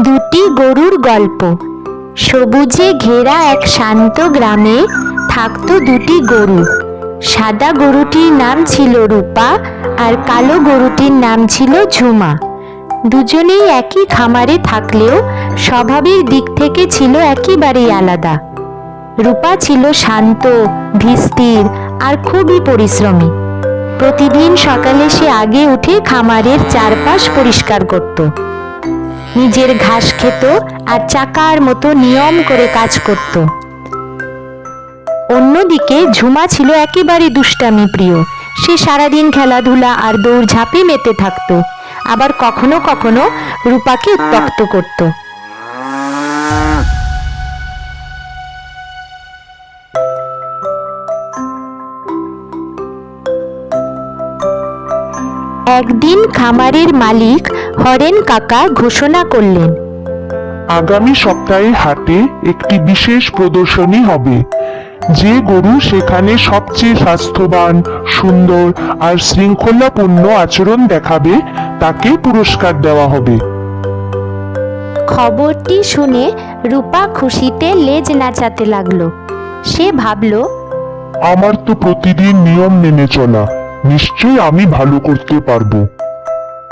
দুটি গরুর গল্প। সবুজে ঘেরা এক শান্ত গ্রামে থাকতো দুটি গরু। সাদা গরুটির নাম ছিল রূপা আর কালো গরুটির নাম ছিল ঝুমা। দুজনেই একই খামারে থাকলেও স্বভাবের দিক থেকে ছিল একেবারেই আলাদা। রূপা ছিল শান্ত, ধীর আর খুবই পরিশ্রমী। প্রতিদিন সকালে সে আগে উঠে খামারের চারপাশ পরিষ্কার করত, নিজের ঘাস খেত আর চাকার মতো নিয়ম করে কাজ করত। অন্যদিকে ঝুমা ছিল একেবারে দুষ্টামি প্রিয়। সে সারাদিন খেলাধুলা আর দৌড়ঝাঁপে মেতে থাকতো, আবার কখনো কখনো রূপাকে উত্ত্যক্ত করত। একদিন খামারের মালিক হরেন কাকা ঘোষণা করলেন, আগামী সপ্তাহে হাটে একটি বিশেষ প্রদর্শনী হবে। যে গরু সেখানে সবচেয়ে স্বাস্থ্যবান, সুন্দর আর শৃঙ্খলাপূর্ণ আচরণ দেখাবে তাকে পুরস্কার দেওয়া হবে। খবরটি শুনে রূপা খুশিতে লেজ নাচাতে লাগলো। সে ভাবল, আমার তো প্রতিদিন নিয়ম মেনে চলা, নিশ্চয়ই আমি ভালো করতে পারবো।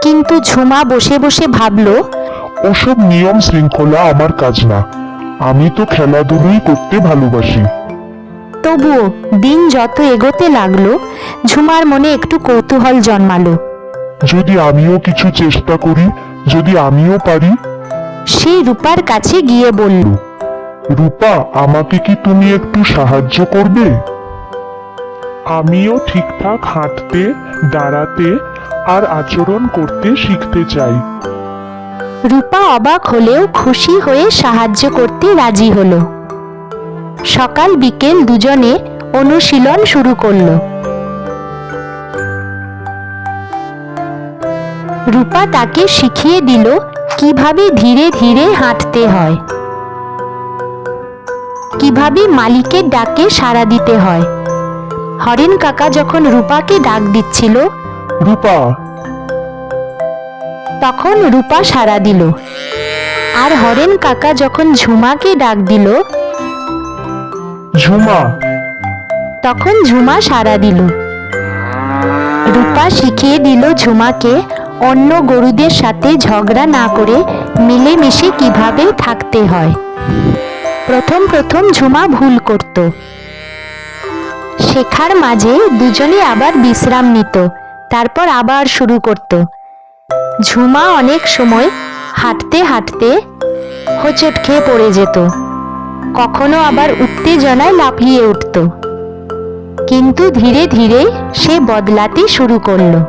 কিন্তু ঝুমা বসে বসে ভাবল, ওসব নিয়ম শৃঙ্খলা আমার কাজ না, আমি তো খেলাধুলোই করতে ভালোবাসি। তবুও দিন যত এগোতে লাগলো, ঝুমার মনে একটু কৌতূহল জন্মালো। যদি আমিও কিছু চেষ্টা করি, যদি আমিও পারি। সে রূপার কাছে গিয়ে বলল, রূপা, আমাকে কি তুমি একটু সাহায্য করবে? আমিও ঠিকঠাক হাঁটতে, দাঁড়াতে আর আচরণ করতে শিখতে চাই। রূপা অবাক হলেও খুশি হয়ে সাহায্য করতে রাজি হলো। সকাল বিকেল দুজনে অনুশীলন শুরু করলো। রূপা তাকে শিখিয়ে দিল কিভাবে ধীরে ধীরে হাঁটতে হয়, কিভাবে মালিকের ডাকে সাড়া দিতে হয়। হরেন কাকা যখন রূপাকে ডাক দিচ্ছিল, রূপা, তখন রূপা সাড়া দিল। আর হরেন কাকা যখন ঝুমাকে ডাক দিল, ঝুমা, তখন ঝুমা সাড়া দিল। রূপা শিখিয়ে দিল ঝুমাকে অন্য গরুদের সাথে ঝগড়া না করে মিলেমিশে কিভাবে থাকতে হয়। প্রথম প্রথম ঝুমা ভুল করত। শেখার মাঝে দুজনে আবার বিশ্রাম নিত, তারপর আবার শুরু করত। ঝুমা অনেক সময় হাঁটতে হাঁটতে হোঁচট খেয়ে পড়ে যেত, কখনো আবার উত্তেজনায় লাফিয়ে উঠত। কিন্তু ধীরে ধীরে সে বদলাতে শুরু করলো।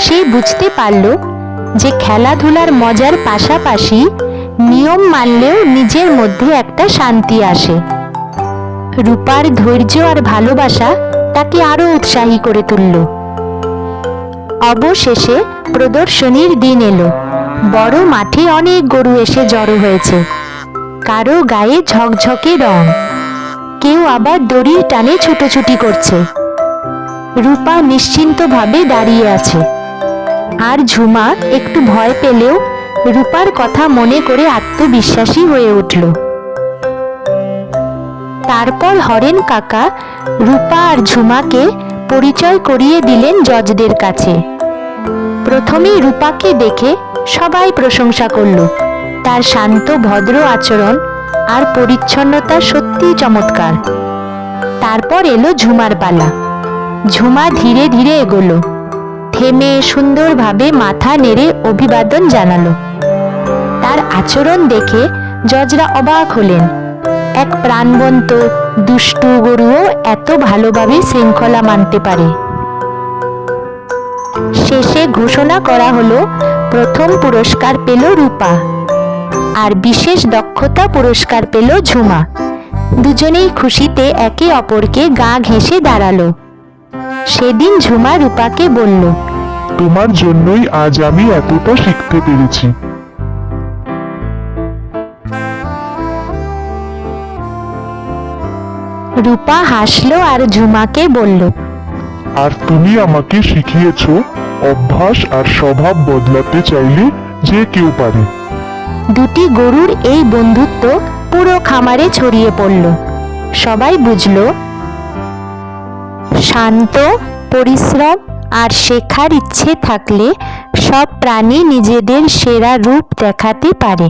সে বুঝতে পারল যে খেলাধুলার মজার পাশাপাশি নিয়ম মানলেও নিজের মধ্যে একটা শান্তি আসে। রূপার ধৈর্য আর ভালোবাসা তাকে আরো উৎসাহী করে তুলল। অবশেষে প্রদর্শনীর দিন এলো। বড় মাঠে অনেক গরু এসে জড়ো হয়েছে। কারো গায়ে ঝকঝকে রং, কেউ আবার দড়ির টানে ছুটোছুটি করছে। রূপা নিশ্চিন্তভাবে দাঁড়িয়ে আছে, আর ঝুমা একটু ভয় পেলেও রূপার কথা মনে করে আত্মবিশ্বাসী হয়ে উঠল। তারপর হরেন কাকা রূপা আর ঝুমাকে পরিচয় করিয়ে দিলেন জজদের কাছে। প্রথমেই রূপাকে দেখে সবাই প্রশংসা করল। তার শান্ত ভদ্র আচরণ আর পরিচ্ছন্নতা সত্যি চমৎকার। তারপর এলো ঝুমার পালা। ঝুমা ধীরে ধীরে এগোলো, থেমে সুন্দরভাবে মাথা নেড়ে অভিবাদন জানালো। তার আচরণ দেখে জজরা অবাক হলেন। এক প্রাণবন্ত দুষ্টু গরুও এত ভালোভাবে শৃঙ্খলা মানতে পারে। শেষে ঘোষণা করা হলো, প্রথম পুরস্কার পেল রূপা আর বিশেষ দক্ষতা পুরস্কার পেল ঝুমা। দুজনেই খুশিতে একে অপরকে গা ঘেঁষে দাঁড়ালো। সেদিন ঝুমা রূপাকে বলল, তোমার জন্যই আজ আমি এতটা শিখতে পেরেছি। রূপা হাসলো আর ঝুমাকে বলল, আর তুমি আমাকে শিখিয়েছো অভ্যাস আর স্বভাব বদলাতে চাইলে যে কেউ পারে। দুটি গরুর এই বন্ধুত্ব পুরো খামারে ছড়িয়ে পড়ল। সবাই বুঝল শান্ত, পরিশ্রম আর শেখার ইচ্ছে থাকলে সব প্রাণী নিজেদের সেরা রূপ দেখাতে পারে।